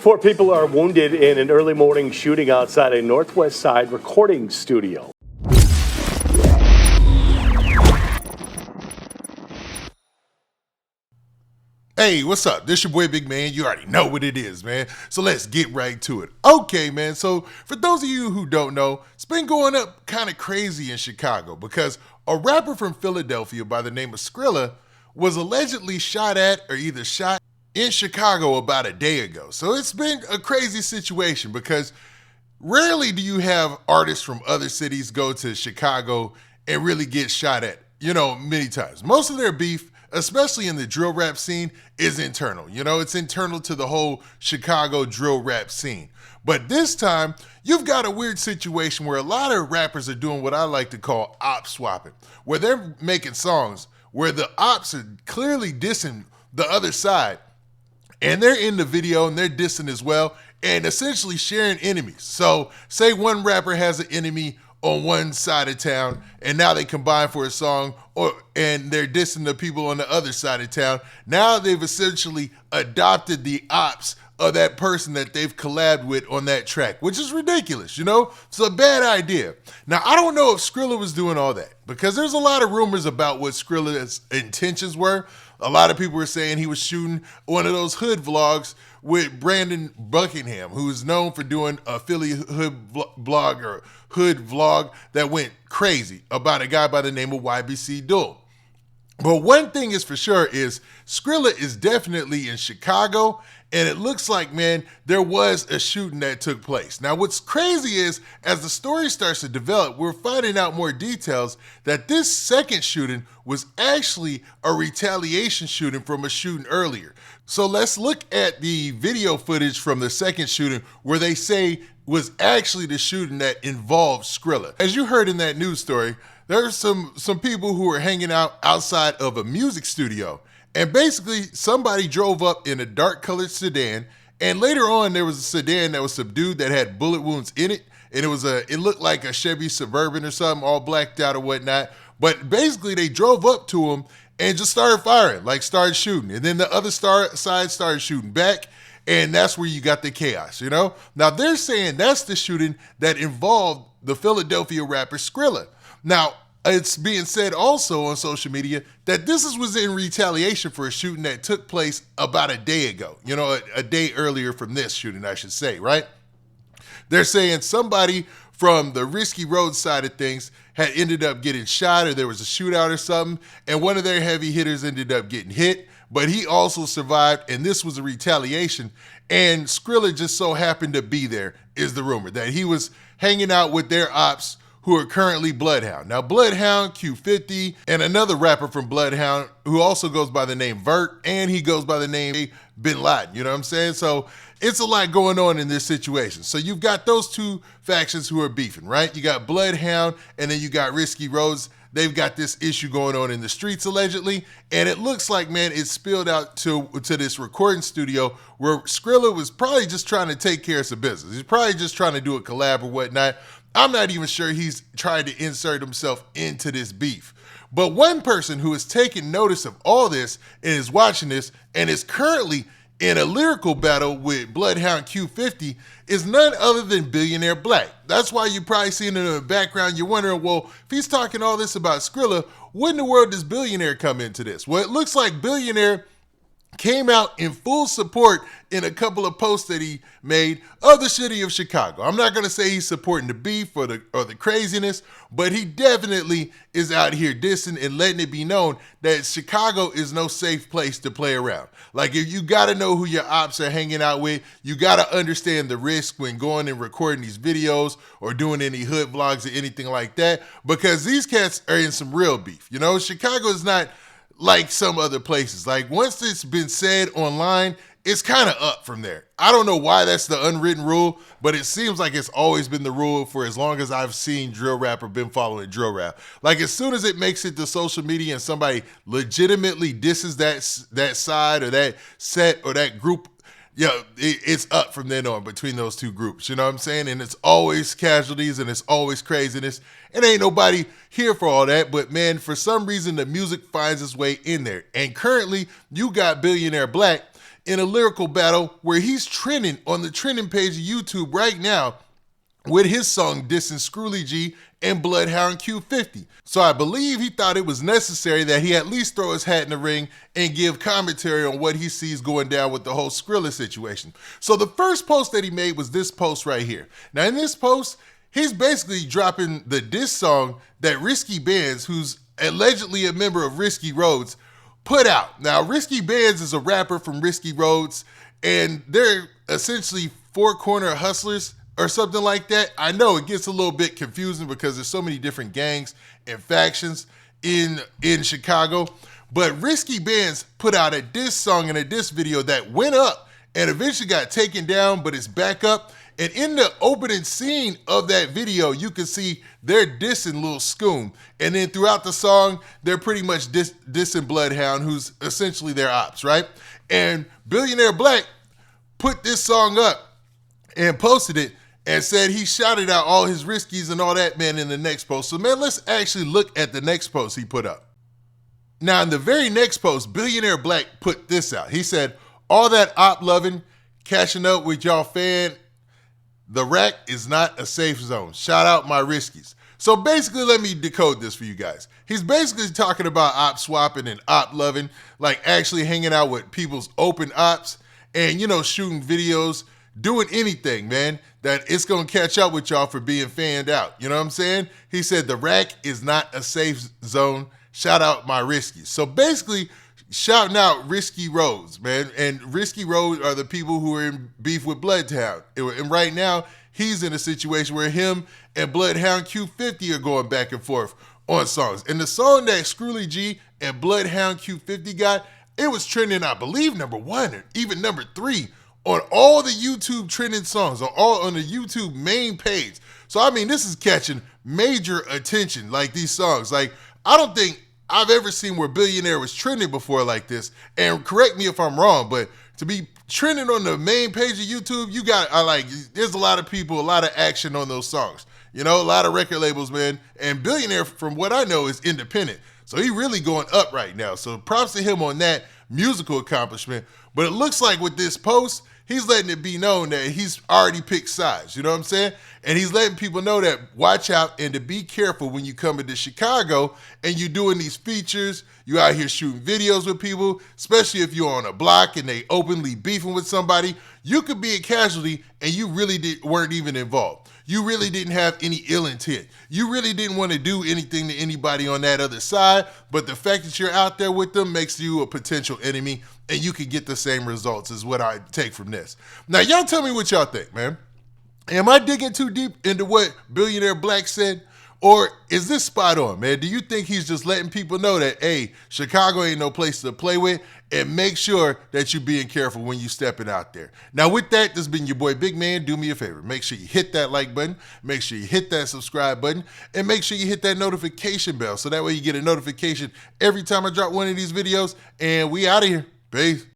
4 people are wounded in an early morning shooting outside a Northwest Side recording studio. Hey, what's up? This your boy Big Man. You already know what it is, man. So let's get right to it. Okay, man. So for those of you who don't know, it's been going up kind of crazy in Chicago because a rapper from Philadelphia by the name of Skrilla was allegedly shot at or either shot in Chicago about a day ago. So it's been a crazy situation because rarely do you have artists from other cities go to Chicago and really get shot at, many times. Most of their beef, especially in the drill rap scene, is internal. It's internal to the whole Chicago drill rap scene. But this time, you've got a weird situation where a lot of rappers are doing what I like to call op swapping, where they're making songs where the ops are clearly dissing the other side, and they're in the video and they're dissing as well, and essentially sharing enemies. So say one rapper has an enemy on one side of town, and now they combine for a song, and they're dissing the people on the other side of town. Now they've essentially adopted the ops of that person that they've collabed with on that track, which is ridiculous, It's a bad idea. Now, I don't know if Skrilla was doing all that, because there's a lot of rumors about what Skrilla's intentions were. A lot of people were saying he was shooting one of those hood vlogs with Brandon Buckingham, who's known for doing a Philly hood blog or hood vlog that went crazy about a guy by the name of YBC Duel. But one thing is for sure is Skrilla is definitely in Chicago, and it looks like, man, there was a shooting that took place. Now, what's crazy is as the story starts to develop, we're finding out more details that this second shooting was actually a retaliation shooting from a shooting earlier. So let's look at the video footage from the second shooting where they say was actually the shooting that involved Skrilla. As you heard in that news story, there's some people who were hanging out outside of a music studio. And basically, somebody drove up in a dark-colored sedan, and later on, there was a sedan that was subdued that had bullet wounds in it, and it looked like a Chevy Suburban or something, all blacked out or whatnot. But basically, they drove up to him and just started firing, started shooting. And then the other side started shooting back, and that's where you got the chaos, Now, they're saying that's the shooting that involved the Philadelphia rapper Skrilla. Now, it's being said also on social media that this was in retaliation for a shooting that took place about a day ago, a day earlier from this shooting, I should say, right? They're saying somebody from the Risky Road side of things had ended up getting shot, or there was a shootout or something, and one of their heavy hitters ended up getting hit, but he also survived, and this was a retaliation, and Skrilla just so happened to be there, is the rumor, that he was hanging out with their ops who are currently Bloodhound. Now, Bloodhound q50 and another rapper from Bloodhound who also goes by the name Vert, and he goes by the name Bin Laden, you know what I'm saying? So it's a lot going on in this situation. So you've got those two factions who are beefing, right? You got Bloodhound, and then you got Risky Roads. They've got this issue going on in the streets, allegedly, and it looks like, man, it spilled out to this recording studio where Skrilla was probably just trying to take care of some business. He's probably just trying to do a collab or whatnot. I'm not even sure he's trying to insert himself into this beef. But one person who has taken notice of all this and is watching this and is currently in a lyrical battle with Bloodhound q50 is none other than Billionaire Black. That's why you probably see it in the background. You're wondering, well, if he's talking all this about Skrilla, what in the world does Billionaire come into this? Well, it looks like Billionaire came out in full support in a couple of posts that he made of the city of Chicago. I'm not going to say he's supporting the beef or the craziness, but he definitely is out here dissing and letting it be known that Chicago is no safe place to play around. Like, if you got to know who your ops are hanging out with, you got to understand the risk when going and recording these videos or doing any hood vlogs or anything like that, because these cats are in some real beef. Chicago is not like some other places. Like, once it's been said online, it's kind of up from there. I don't know why that's the unwritten rule, but it seems like it's always been the rule for as long as I've seen drill rap or been following drill rap. Like, as soon as it makes it to social media and somebody legitimately disses that side or that set or that group, it's up from then on between those two groups. You know what I'm saying? And it's always casualties and it's always craziness. And ain't nobody here for all that. But, man, for some reason, the music finds its way in there. And currently, you got Billionaire Black in a lyrical battle where he's trending on the trending page of YouTube right now with his song dissing Skrilla G and Bloodhound Q50. So I believe he thought it was necessary that he at least throw his hat in the ring and give commentary on what he sees going down with the whole Skrilla situation. So the first post that he made was this post right here. Now in this post, he's basically dropping the diss song that Risky Bands, who's allegedly a member of Risky Roads, put out. Now Risky Bands is a rapper from Risky Roads, and they're essentially four corner hustlers or something like that. I know it gets a little bit confusing because there's so many different gangs and factions in Chicago, but Risky Bands put out a diss song and a diss video that went up and eventually got taken down, but it's back up. And in the opening scene of that video, you can see they're dissing Lil Scoom. And then throughout the song, they're pretty much dissing Bloodhound, who's essentially their ops, right? And Billionaire Black put this song up and posted it and said he shouted out all his riskies and all that, man, in the next post. So, man, let's actually look at the next post he put up. Now, in the very next post, Billionaire Black put this out. He said, all that op loving, catching up with y'all fan, the rack is not a safe zone. Shout out my riskies. So basically, let me decode this for you guys. He's basically talking about op swapping and op loving, like actually hanging out with people's open ops and, you know, shooting videos, doing anything, man, that it's going to catch up with y'all for being fanned out. You know what I'm saying? He said the rack is not a safe zone. Shout out my riskies. So basically, shouting out Risky Roads, man. And Risky Roads are the people who are in beef with Bloodhound. And right now, he's in a situation where him and Bloodhound Q50 are going back and forth on songs. And the song that Skrilla G and Bloodhound Q50 got, it was trending, I believe, #1 or even #3 on all the YouTube trending songs, on the YouTube main page. So, I mean, this is catching major attention, like these songs. Like, I don't think I've ever seen where Billionaire was trending before like this. And correct me if I'm wrong, but to be trending on the main page of YouTube, there's a lot of people, a lot of action on those songs. You know, a lot of record labels, man. And Billionaire, from what I know, is independent. So he really going up right now. So props to him on that musical accomplishment. But it looks like with this post, he's letting it be known that he's already picked sides. You know what I'm saying? And he's letting people know that watch out and to be careful when you come into Chicago and you're doing these features. You out here shooting videos with people, especially if you're on a block and they openly beefing with somebody. You could be a casualty and you really weren't even involved. You really didn't have any ill intent. You really didn't want to do anything to anybody on that other side, but the fact that you're out there with them makes you a potential enemy, and you could get the same results is what I take from this. Now, y'all tell me what y'all think, man. Am I digging too deep into what Billionaire Black said? Or is this spot on, man? Do you think he's just letting people know that, hey, Chicago ain't no place to play with, and make sure that you're being careful when you stepping out there? Now, with that, this has been your boy Big Man. Do me a favor. Make sure you hit that like button. Make sure you hit that subscribe button. And make sure you hit that notification bell so that way you get a notification every time I drop one of these videos. And we out of here. Peace.